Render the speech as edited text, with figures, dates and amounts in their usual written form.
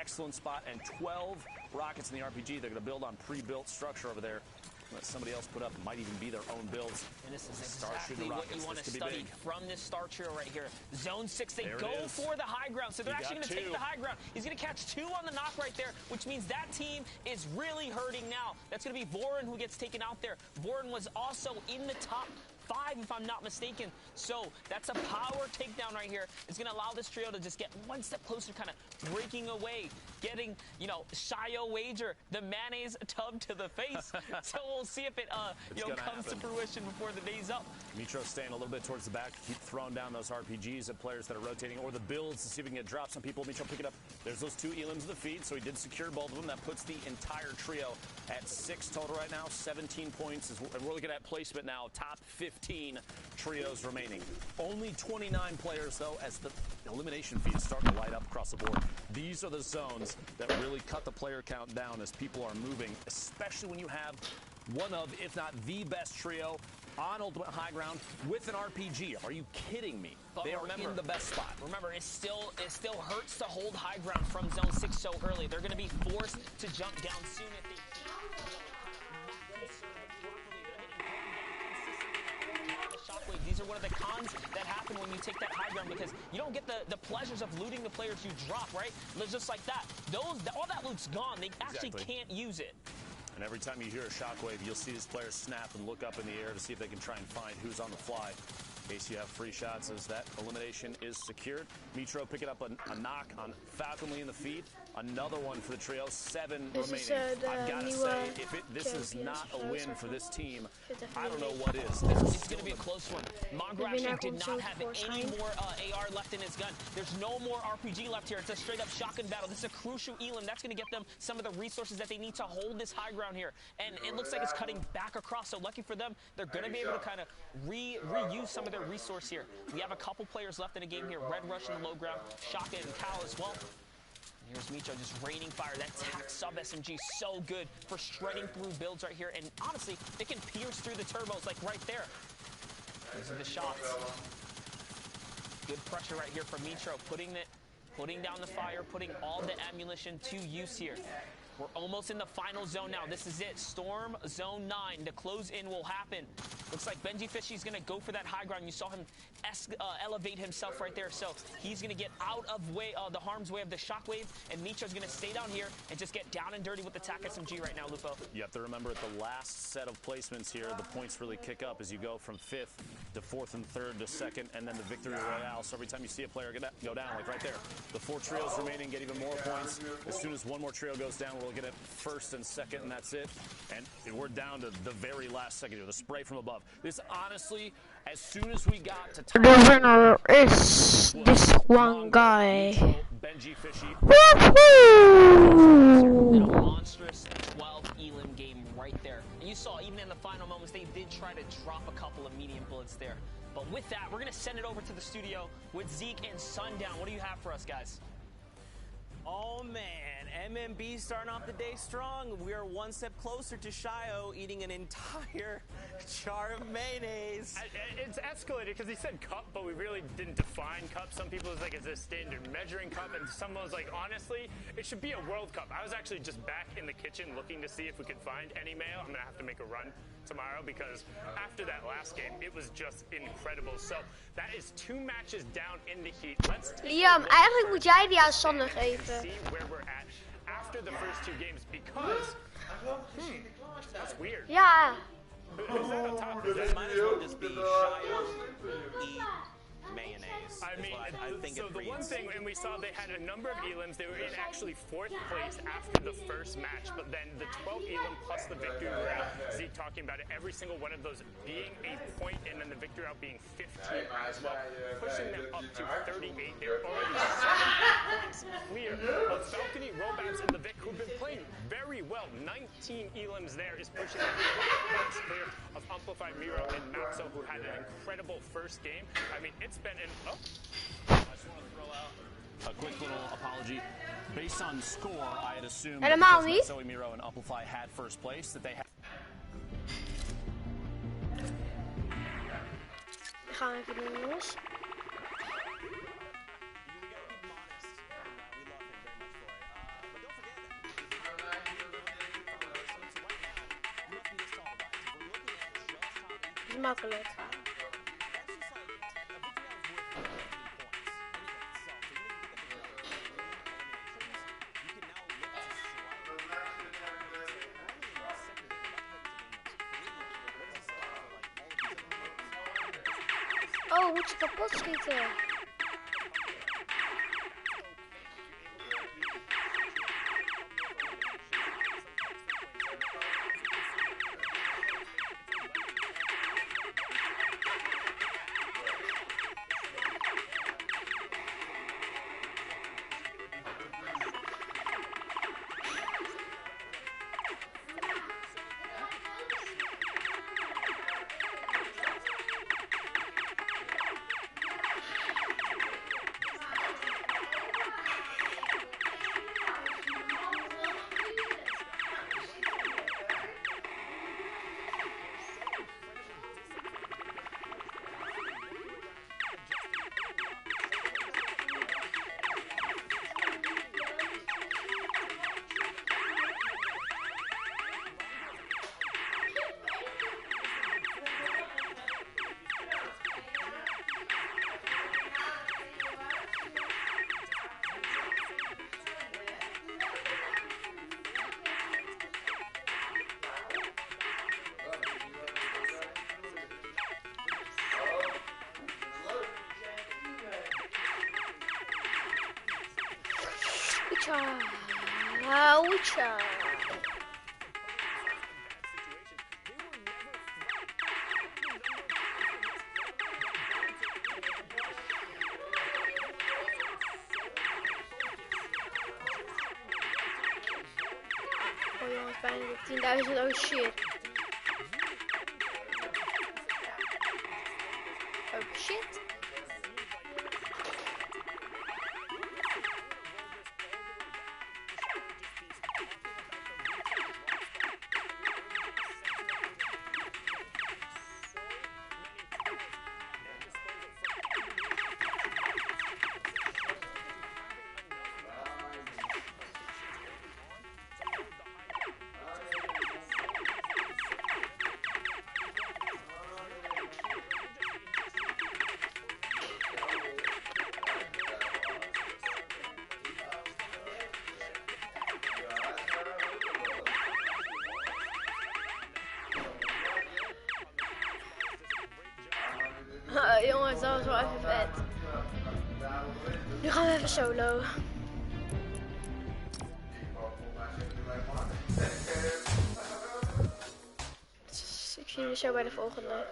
excellent spot, and 12 rockets in the RPG. They're going to build on pre-built structure over there. Let somebody else put up, might even be their own builds. And this is exactly what you want to study from this star trio right here. Zone 6, they go for the high ground, so they're actually going to take the high ground. He's going to catch 2 on the knock right there, which means that team is really hurting now. That's going to be Voron who gets taken out there. Voron was also in the top 5, if I'm not mistaken. So that's a power takedown right here. It's going to allow this trio to just get one step closer, kind of breaking away, getting, you know, Shio Wager, the mayonnaise tub to the face. So we'll see if it, comes to fruition before the day's up. Mitro staying a little bit towards the back, keep throwing down those RPGs at players that are rotating, or the builds to see if we can get drops on people. Mitro pick it up. There's those 2 elims of the feed, so he did secure both of them. That puts the entire trio at 6 total right now, 17 points. And we're looking at placement now, top 15 trios remaining. Only 29 players, though, as the elimination feed is starting to light up across the board. These are the zones that really cut the player count down as people are moving, especially when you have one of, if not the best trio on Ultimate High Ground with an RPG. Are you kidding me? But they are in the best spot. Remember, it still hurts to hold high ground from Zone 6 so early. They're going to be forced to jump down soon if they Shockwave. These are one of the cons that happen when you take that high ground, because you don't get the pleasures of looting the players you drop, right? It's just like that. All that loot's gone. They actually can't use it. And every time you hear a shockwave, you'll see these players snap and look up in the air to see if they can try and find who's on the fly. In case you have free shots, as that elimination is secured. Mitro picking up a knock on Falconly in the feed. Another one for the trio. 7 remaining. I've got to say, if this is not a win for this team, I don't know what is. It's going to be a close one. Mongo actually did not have any more AR left in his gun. There's no more RPG left here. It's a straight up shotgun battle. This is a crucial elim. That's going to get them some of the resources that they need to hold this high ground here. And it looks like it's cutting back across. So lucky for them, they're going to be able to kind of reuse some of their resource here. We have a couple players left in the game here. Red Rush in the low ground. Shaka and Cal as well. Here's Mitro just raining fire. That tac sub SMG so good for shredding through builds right here. And honestly, they can pierce through the turbos like right there. These are the shots. Good pressure right here from Mitro, putting down the fire, putting all the ammunition to use here. We're almost in the final zone now. This is it. Storm Zone 9. The close in will happen. Looks like Benji Fishy's going to go for that high ground. You saw him elevate himself right there. So he's going to get out of the harm's way of the shockwave. And Mitro's going to stay down here and just get down and dirty with the TAC SMG right now, Lupo. You have to remember at the last set of placements here, the points really kick up as you go from 5th to 4th and 3rd to 2nd, and then the victory royale. So every time you see a player go down, like right there, the 4 trios remaining get even more points. As soon as one more trio goes down, we'll get it 1st and 2nd, and that's it. And we're down to the very last second here, the spray from above. This honestly, as soon as we got to the winner is this one guy. Benji Fishy. A monstrous 12 elim game right there. And you saw even in the final moments they did try to drop a couple of medium bullets there. But with that, we're going to send it over to the studio with Zeke and Sundown. What do you have for us, guys? Oh man, MMB starting off the day strong. We are one step closer to Shio eating an entire jar of mayonnaise. It's escalated because he said cup, but we really didn't define cup. Some people was like, it's a standard measuring cup, and someone was like, honestly, it should be a World Cup. I was actually just back in the kitchen looking to see if we could find any mayo. I'm gonna have to make a run tomorrow because after that last game, it was just incredible. So that is 2 matches down in the heat. Let's Liam, eigenlijk moet jij die aan Sander geven. See where we're at after the first 2 games because that's weird. Ja. Who's that on top? That might as well just be Shio eat mayonnaise. I mean, so the one thing, and we saw they had a number of elims. They were in actually 4th place after the first match, but then the 12 elim plus the victory route, Zeke talking about it, every single one of those being a point, and then the victory route being 15 as well, pushing them up to 38. They're already 7 points clear of Falcony, Robats, and the Vic, who've been playing very well. 19 elims there is pushing them 5 points clear of Amplified Miro and Maxo, who had an incredible first game. I mean, it's been an I just want to throw out a quick little apology. Based on score, I had assumed Helemaal that niet. Maxo, Miro, and Amplify had first place, that they had. Gaan we even doen, jongens. is makkelijk. Oh, moet je kapot schieten? Oucha. Oh jongens, bijna de 10.000. Oh shit. Oh shit. Jongens, dat was wel even vet. Nu gaan we even solo. Dus ik zie jullie zo bij de volgende.